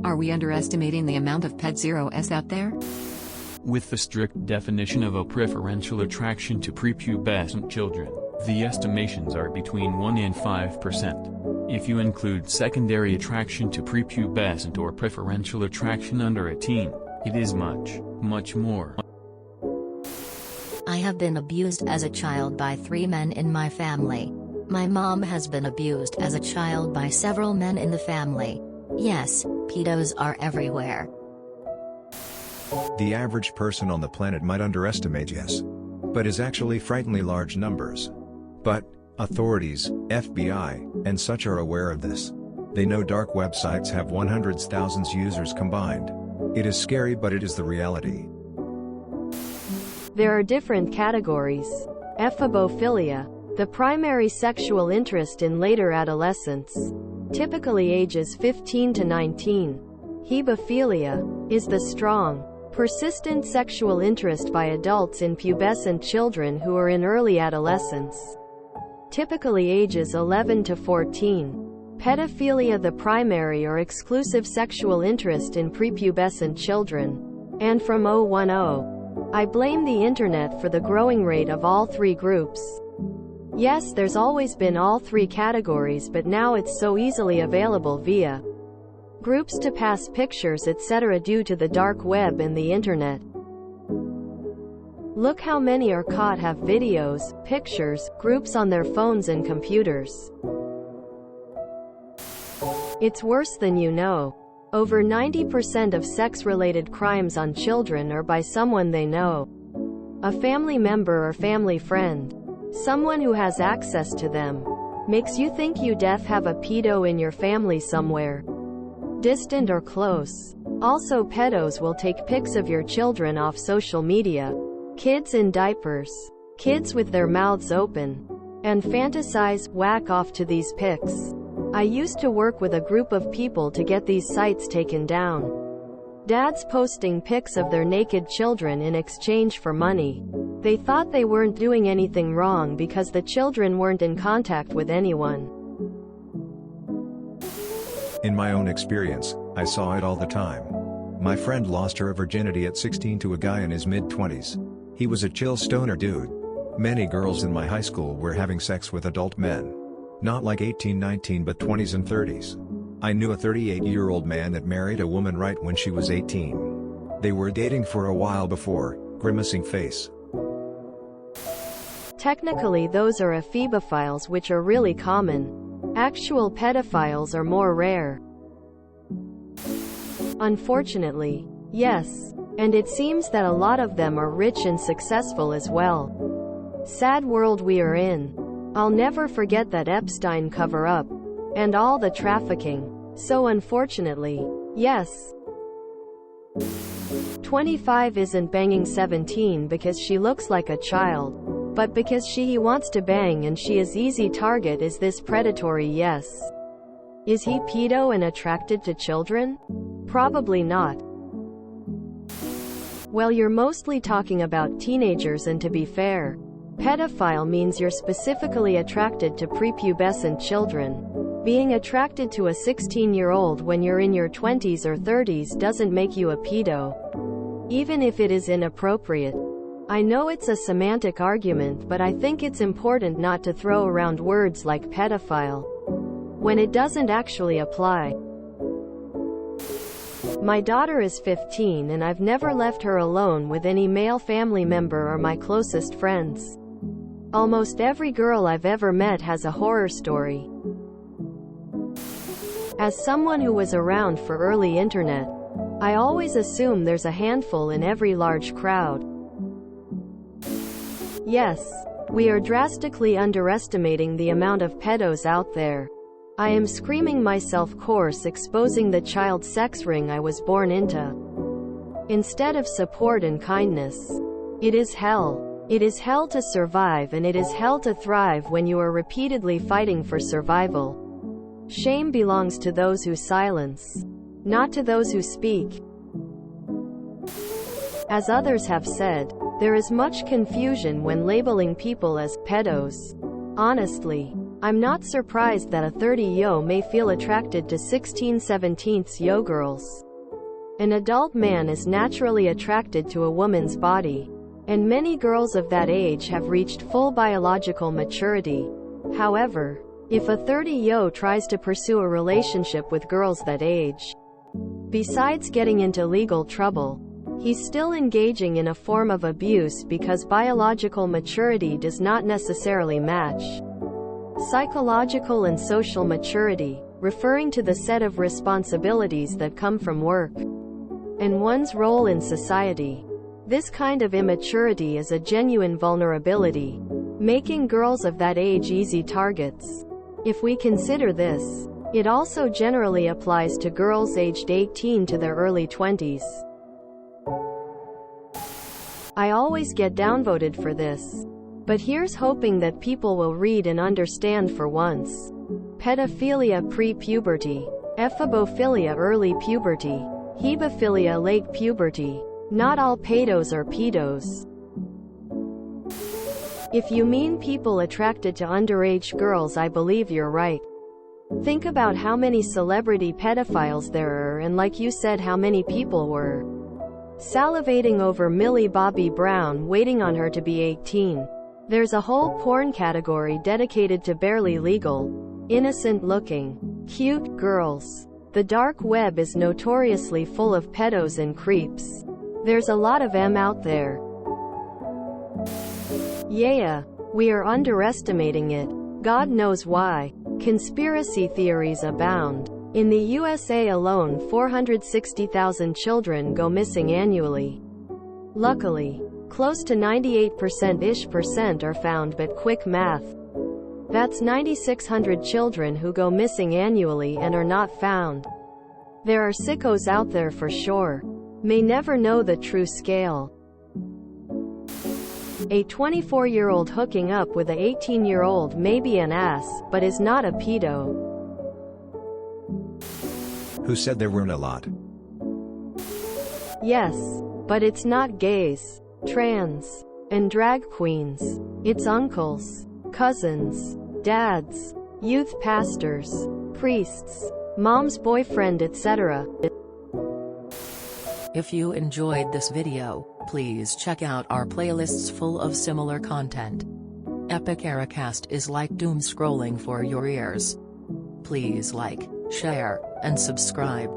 Are we underestimating the amount of ped0s out there? With the strict definition of a preferential attraction to prepubescent children, the estimations are between 1 and 5%. If you include secondary attraction to prepubescent or preferential attraction under a teen, it is much, much more. I have been abused as a child by 3 men in my family. My mom has been abused as a child by several men in the family. Yes, pedos are everywhere. The average person on the planet might underestimate yes, but is actually frighteningly large numbers. But authorities, FBI, and such are aware of this. They know dark websites have hundreds of thousands users combined. It is scary, but it is the reality. There are different categories. Ephebophilia, the primary sexual interest in later adolescence, typically ages 15 to 19. Hebephilia is the strong, persistent sexual interest by adults in pubescent children who are in early adolescence, typically ages 11 to 14. Pedophilia, the primary or exclusive sexual interest in prepubescent children. And from 010, I blame the internet for the growing rate of all 3 groups. Yes, there's always been all 3 categories, but now it's so easily available via groups to pass pictures etc. due to the dark web and the internet. Look how many are caught have videos, pictures, groups on their phones and computers. It's worse than you know. Over 90% of sex-related crimes on children are by someone they know. A family member or family friend. Someone who has access to them. Makes you think you have a pedo in your family somewhere. Distant or close. Also, pedos will take pics of your children off social media. Kids in diapers. Kids with their mouths open. And fantasize, whack off to these pics. I used to work with a group of people to get these sites taken down. Dads posting pics of their naked children in exchange for money. They thought they weren't doing anything wrong because the children weren't in contact with anyone. In my own experience, I saw it all the time. My friend lost her virginity at 16 to a guy in his mid-20s. He was a chill stoner dude. Many girls in my high school were having sex with adult men. Not like 18, 19 but 20s and 30s. I knew a 38-year-old man that married a woman right when she was 18. They were dating for a while before, grimacing face. Technically those are ephebophiles, which are really common. Actual pedophiles are more rare. Unfortunately. Yes. And it seems that a lot of them are rich and successful as well. Sad world we are in. I'll never forget that Epstein cover-up. And all the trafficking. So unfortunately. Yes. 25 isn't banging 17 because she looks like a child. But because he wants to bang and she is easy target. Is this predatory? Yes. Is he pedo and attracted to children? Probably not. Well, you're mostly talking about teenagers, and to be fair, pedophile means you're specifically attracted to prepubescent children. Being attracted to a 16-year-old when you're in your 20s or 30s doesn't make you a pedo. Even if it is inappropriate. I know it's a semantic argument, but I think it's important not to throw around words like pedophile when it doesn't actually apply. My daughter is 15 and I've never left her alone with any male family member or my closest friends. Almost every girl I've ever met has a horror story. As someone who was around for early internet, I always assume there's a handful in every large crowd. Yes, we are drastically underestimating the amount of pedos out there. I am screaming myself coarse, exposing the child sex ring I was born into. Instead of support and kindness. It is hell. It is hell to survive, and it is hell to thrive when you are repeatedly fighting for survival. Shame belongs to those who silence, not to those who speak. As others have said, there is much confusion when labeling people as pedos. Honestly, I'm not surprised that a 30-yo may feel attracted to 16/17 girls. An adult man is naturally attracted to a woman's body, and many girls of that age have reached full biological maturity. However, if a 30-yo tries to pursue a relationship with girls that age, besides getting into legal trouble, he's still engaging in a form of abuse because biological maturity does not necessarily match psychological and social maturity, referring to the set of responsibilities that come from work and one's role in society. This kind of immaturity is a genuine vulnerability, making girls of that age easy targets. If we consider this, it also generally applies to girls aged 18 to their early 20s. I always get downvoted for this. But here's hoping that people will read and understand for once. Pedophilia pre-puberty. Ephebophilia early puberty. Hebephilia late puberty. Not all ped0s are ped0s. If you mean people attracted to underage girls, I believe you're right. Think about how many celebrity pedophiles there are, and like you said, how many people were salivating over Millie Bobby Brown waiting on her to be 18. There's a whole porn category dedicated to barely legal, innocent-looking, cute girls. The dark web is notoriously full of ped0s and creeps. There's a lot of them out there. Yeah, we are underestimating it. God knows why. Conspiracy theories abound. In the USA alone, 460,000 children go missing annually. Luckily, close to 98% are found, but quick math. That's 9,600 children who go missing annually and are not found. There are sickos out there for sure. May never know the true scale. A 24-year-old hooking up with a 18-year-old may be an ass, but is not a pedo. Who said there weren't a lot? Yes, but it's not gays, trans, and drag queens. It's uncles, cousins, dads, youth pastors, priests, mom's boyfriend, etc. If you enjoyed this video, please check out our playlists full of similar content. TooAfraidToAsk is like doom scrolling for your ears. Please like, share, and subscribe.